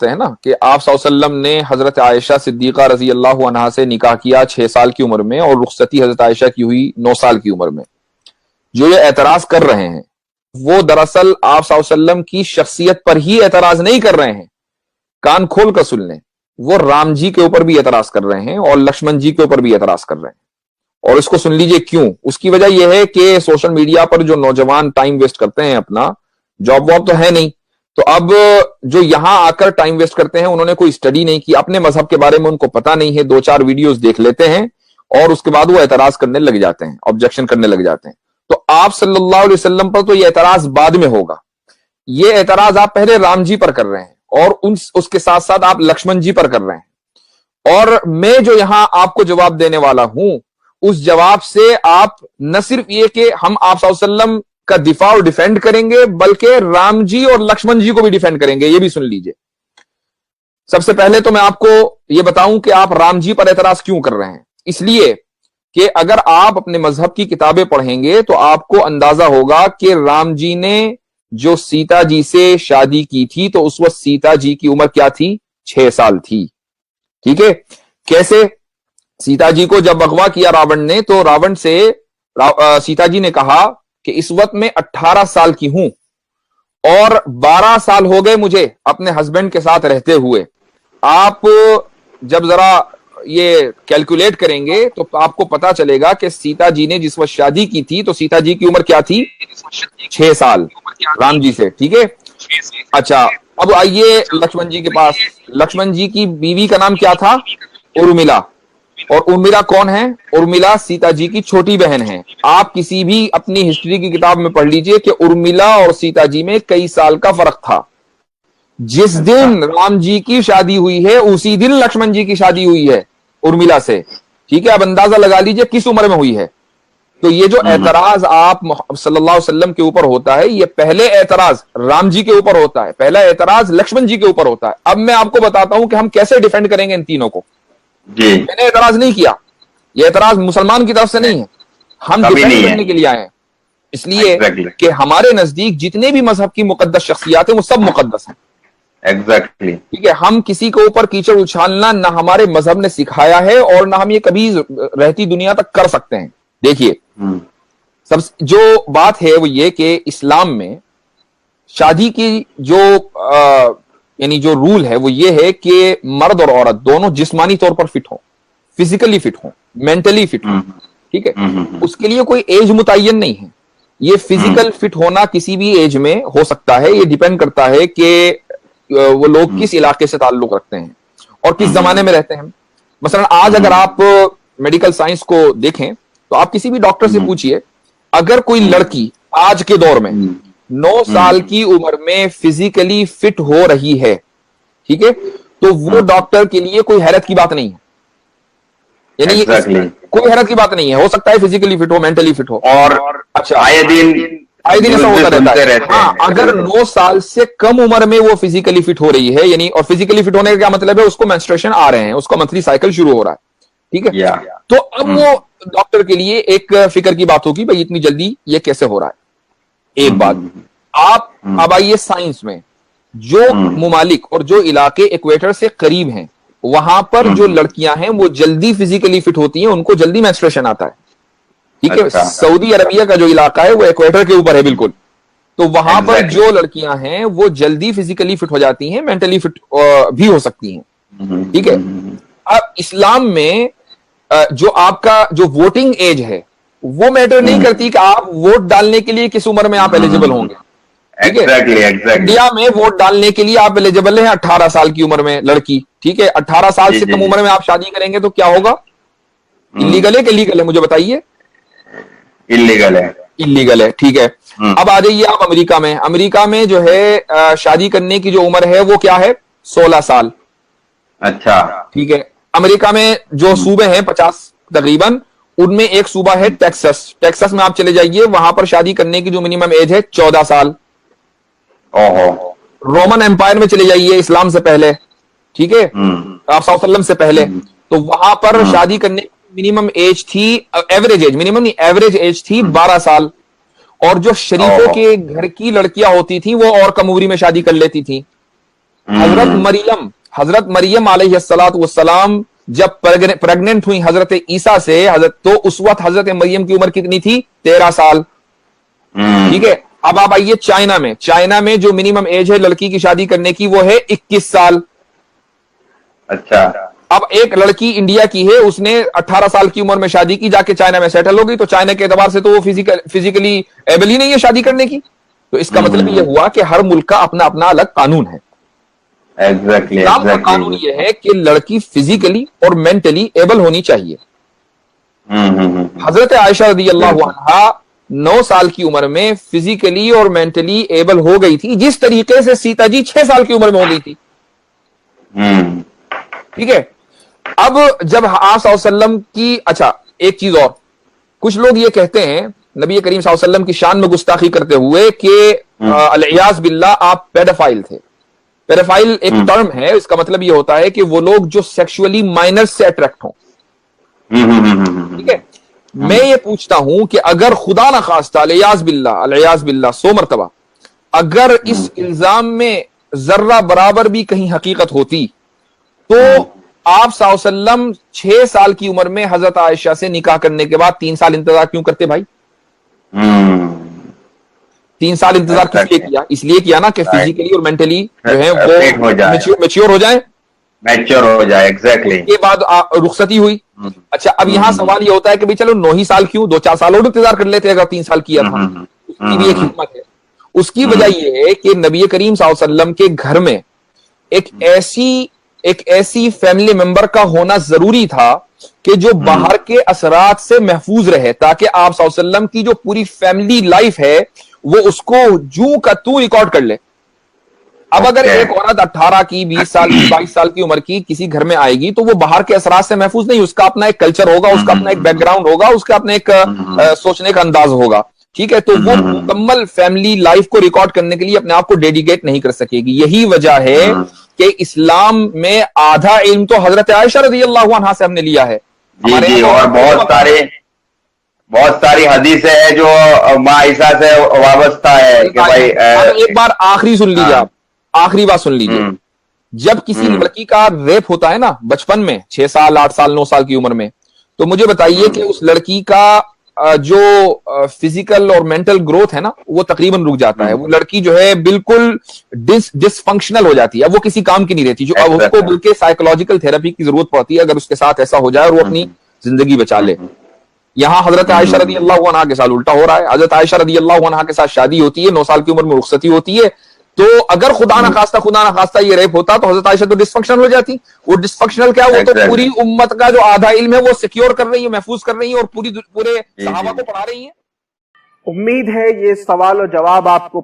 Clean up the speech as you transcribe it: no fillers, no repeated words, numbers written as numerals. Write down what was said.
है ना कि आप सल्लल्लाहु अलैहि वसल्लम ने हजरत आयशा सिद्दीका रजी अल्लाह अन्हा से निकाह किया 6 साल की उम्र में और रुखसती हजरत आयशा की हुई 9 साल की उम्र में। जो ये एतराज कर रहे हैं वो दरअसल आप सल्लल्लाहु अलैहि वसल्लम की शख्सियत पर ही एतराज नहीं कर रहे हैं, कान खोल कर सुन लें, वो राम जी के ऊपर भी एतराज कर रहे हैं और लक्ष्मण जी के ऊपर भी एतराज कर रहे हैं। और इसको सुन लीजिए क्यों। उसकी वजह यह है कि सोशल मीडिया पर जो नौजवान टाइम वेस्ट करते हैं, अपना जॉब वॉब तो है नहीं, तो अब जो यहां आकर टाइम वेस्ट करते हैं उन्होंने कोई स्टडी नहीं की, अपने मजहब के बारे में उनको पता नहीं है, 2-4 वीडियोस देख लेते हैं और उसके बाद वो एतराज करने लग जाते हैं, ऑब्जेक्शन करने लग जाते हैं। तो आप सल्लल्लाहु अलैहि वसल्लम पर तो ये एतराज बाद में होगा, ये एतराज आप पहले राम जी पर कर रहे हैं और उसके साथ साथ आप लक्ष्मण जी पर कर रहे हैं। और मैं जो यहां आपको जवाब देने वाला हूं उस जवाब से आप न सिर्फ ये कि हम आप सल्लल्लाहु अलैहि वसल्लम का दिफा और डिफेंड करेंगे बल्कि राम जी और लक्ष्मण जी को भी डिफेंड करेंगे, ये भी सुन लीजिए। सबसे पहले तो मैं आपको ये बताऊं कि आप राम जी पर एतराज क्यों कर रहे हैं। इसलिए कि अगर आप अपने मजहब की किताबें पढ़ेंगे तो आपको अंदाजा होगा कि राम जी ने जो सीता जी से शादी की थी तो उस वक्त सीता जी की उम्र क्या थी, 6 साल थी। ठीक है, कैसे? सीता जी को जब अगवा किया रावण ने तो रावण से सीता जी ने कहा कि इस वक्त मैं 18 साल की हूं और 12 साल हो गए मुझे अपने हस्बैंड के साथ रहते हुए। आप जब जरा ये कैलकुलेट करेंगे तो आपको पता चलेगा कि सीता जी ने जिस वक्त शादी की थी तो सीता जी की उम्र क्या थी, 6 साल राम जी से। ठीक है, अच्छा अब आइए लक्ष्मण जी के पास। लक्ष्मण जी की बीवी का नाम क्या था, उर्मिला। और उर्मिला कौन है? उर्मिला सीता जी की छोटी बहन है। आप किसी भी अपनी हिस्ट्री की किताब में पढ़ लीजिए कि उर्मिला और सीता जी में कई साल का फर्क था। जिस दिन राम जी की शादी हुई है उसी दिन लक्ष्मण जी की शादी हुई है उर्मिला से। ठीक है, अब अंदाजा लगा लीजिए किस उम्र में हुई है। तो ये जो एतराज आप सल्लल्लाहु अलैहि वसल्लम के ऊपर होता है, ये पहले एतराज राम जी के ऊपर होता है, पहला एतराज लक्ष्मण जी के ऊपर होता है। अब मैं आपको बताता हूं कि हम कैसे डिफेंड करेंगे इन तीनों को। जी। मैंने एतराज नहीं किया, ये एतराज मुसलमान की तरफ से नहीं है, हम डिफेंड करने के लिए आए हैं। इसलिए कि हमारे नजदीक जितने भी मजहब की मुकद्दस शख्सियात हैं वो सब मुकद्दस हैं। एग्जैक्टली। ठीक है, हम किसी के ऊपर कीचड़ उछालना ना हमारे मजहब ने सिखाया है और ना हम ये कभी रहती दुनिया तक कर सकते हैं। देखिए, सब जो बात है वो ये कि इस्लाम में शादी की जो यानी जो रूल है वो ये है कि मर्द और औरत दोनों जिस्मानी तौर पर फिट हो, फिजिकली फिट हो, मेंटली फिट हो। ठीक है, उसके लिए कोई एज मुतय्यन नहीं है। ये फिजिकल फिट होना किसी भी एज में हो सकता है, ये डिपेंड करता है कि वो लोग किस इलाके से ताल्लुक रखते हैं और किस जमाने में रहते हैं। मसलन आज अगर आप मेडिकल साइंस को देखें तो आप किसी भी डॉक्टर से पूछिए, अगर कोई लड़की आज के दौर में 9 साल की उम्र में फिजिकली फिट हो रही है, ठीक है, तो वो डॉक्टर के लिए कोई हैरत की बात नहीं है। यानी कोई हैरत की बात नहीं है। हो सकता है फिजिकली फिट हो, मेंटली फिट हो, और अच्छा आए दिन ऐसा होता रहता है। हाँ, अगर 9 साल से कम उम्र में वो फिजिकली फिट हो रही है, यानी और फिजिकली फिट होने का क्या मतलब है, उसको मेंस्ट्रुएशन आ रहे हैं, उसका मंथली साइकिल शुरू हो रहा है। ठीक है, तो अब वो डॉक्टर के लिए एक फिक्र की बात होगी, भाई इतनी जल्दी ये कैसे हो रहा है। एक बात, आप अब आइए साइंस में, जो मुमालिक और जो इलाके इक्वेटर से करीब हैं वहां पर जो लड़कियां हैं वो जल्दी फिजिकली फिट होती हैं, उनको जल्दी मेंस्ट्रुएशन आता है। ठीक है, सऊदी अरबिया का जो इलाका है वो इक्वेटर के ऊपर है बिल्कुल, तो वहां पर जो लड़कियां हैं वो जल्दी फिजिकली फिट हो जाती हैं, मेंटली फिट भी हो सकती हैं। ठीक है, अब इस्लाम में जो आपका जो वोटिंग एज है वो मैटर नहीं करती कि आप वोट डालने के लिए किस उम्र में आप एलिजिबल होंगे। ठीक है, इंडिया में वोट डालने के लिए आप एलिजिबल हैं 18 साल की उम्र में लड़की। ठीक है, 18 साल से कम उम्र में आप शादी करेंगे तो क्या होगा, इलीगल है कि लीगल है, मुझे बताइए। इलीगल है। इलीगल है, ठीक है। अब आ जाइए आप अमेरिका में। अमेरिका में जो है शादी करने की जो उम्र है वो क्या है, 16 साल। अच्छा, ठीक है। अमेरिका में जो सूबे हैं 50 तकरीबन, उनमें एक सूबा है टेक्सास। टेक्सास में आप चले जाइए, वहां पर शादी करने की जो मिनिमम एज है 14 साल। रोमन एम्पायर में चले जाइए, इस्लाम से पहले, ठीक है, आप सल्लल्लाहु अलैहि वसल्लम से पहले, तो वहां पर शादी करने की मिनिमम एज थी, एवरेज एज, मिनिमम नहीं एवरेज एज थी 12 साल। और जो शरीफों के घर की लड़कियां होती थी वो और कम उम्र में शादी कर लेती थी। हजरत मरियम अलैहिस्सलातु वस्सलाम जब प्रेग्नेंट हुई हजरत ईसा से, तो उस वक्त हजरत मरियम की उम्र कितनी थी? 13 साल। ठीक है। अब आप आइए चाइना में जो मिनिमम एज है लड़की की शादी करने की वो है 21 साल। अच्छा। अब एक लड़की इंडिया की है, उसने 18 साल की उम्र में शादी की, जाके चाइना में सेटल हो गई, तो चाइना के एतबार से तो वो फिजिकली एबल ही नहीं है शादी करने की। तो इसका मतलब यह हुआ कि हर मुल्क का अपना अपना अलग कानून है। इस्लाम का कानून यह है कि लड़की फिजिकली और मेंटली एबल होनी चाहिए। हजरत आयशा रदियल्लाहु अन्हा 9 साल की उम्र में फिजिकली और मेंटली एबल हो गई थी, जिस तरीके से सीता जी 6 साल की उम्र में हो गई थी। ठीक है। अब जब आप सल्लल्लाहु अलैहि वसल्लम की, अच्छा एक चीज और, कुछ लोग ये कहते हैं नबी करीम सल्लल्लाहु अलैहि वसल्लम की शान में गुस्ताखी करते हुए कि अलियाज बिल्लाह आप पेडोफाइल थे। पेडोफाइल एक टर्म है, इसका मतलब ये होता है कि वो लोग जो सेक्सुअली माइनर्स से अट्रैक्ट हों। ठीक है। मैं ये पूछता हूं कि अगर खुदा ना खास्ता अलियाज बिल्लाह 100 मरतबा अगर इस इल्जाम में जर्रा बराबर भी कहीं हकीकत होती, तो आप सल्लल्लाहु अलैहि वसल्लम 6 साल की उम्र में हजरत आयशा से निकाह करने के बाद 3 साल इंतजार क्यों करते भाई? 3 साल इंतजार किस लिए किया? इसलिए किया ना कि फिजिकली और मेंटली जो है वो मैच्योर हो जाए। एग्जैक्टली। के बाद रुखसती हुई। अच्छा, अब यहां सवाल ये होता है कि भाई चलो 9 ही साल क्यों, 2-4 साल और इंतजार कर लेते अगर 3 साल किया था। उसकी भी एक हिकमत है। उसकी वजह यह है कि नबी करीम सल्लल्लाहु अलैहि वसल्लम के घर में एक ऐसी फैमिली मेंबर का होना जरूरी था कि जो बाहर के असरात से महफूज रहे, ताकि आप सल्लल्लाहु अलैहि वसल्लम की जो पूरी फैमिली लाइफ है वो उसको जू का तू रिकॉर्ड कर ले। अब अगर एक औरत 18 की, 20 साल की, 22 साल की उम्र की किसी घर में आएगी, तो वो बाहर के असरात से महफूज नहीं, उसका अपना एक कल्चर होगा, उसका अपना एक बैकग्राउंड होगा, उसका अपना एक सोचने का अंदाज होगा। ठीक है। तो वो मुकम्मल फैमिली लाइफ को रिकॉर्ड करने के लिए अपने आप को डेडिकेट नहीं कर सकेगी। यही वजह है कि इस्लाम में आधा इल्म तो हजरत आयशा रज़ियल्लाहु अन्हा से हमने लिया है। जी, और बहुत सारी हदीसें हैं जो माँ आयशा से वाबस्ता है कि भाई एक बार आखिरी सुन लीजिए, आप आखिरी बात सुन लीजिए। जब किसी लड़की का रेप होता है ना बचपन में, 6 साल, 8 साल, 9 साल की उम्र में, तो मुझे बताइए कि उस लड़की का जो फिजिकल और मेंटल ग्रोथ है ना वो तकरीबन रुक जाता है। वो लड़की जो है बिल्कुल डिसफंक्शनल हो जाती है। अब वो किसी काम की नहीं रहती, जो अब उसको बल्कि साइकोलॉजिकल थेरेपी की जरूरत पड़ती है अगर उसके साथ ऐसा हो जाए और वो अपनी जिंदगी बचा ले। यहां हजरत आयशा रज़ियल्लाहु अन्हा के साथ उल्टा हो रहा है। हजरत आयशा रज़ियल्लाहु अन्हा के साथ शादी होती है, 9 साल की उम्र में रुखसती होती है। तो अगर खुदा ना खास्ता ये रेप होता तो हजरत आयशा तो डिसफंक्शनल हो जाती। वो डिसफंक्शनल क्या, वो तो पूरी उम्मत का जो आधा इल्म है वो सिक्योर कर रही है, महफूज कर रही है और पूरे सहाबा को पढ़ा रही है। उम्मीद है ये सवाल और जवाब आपको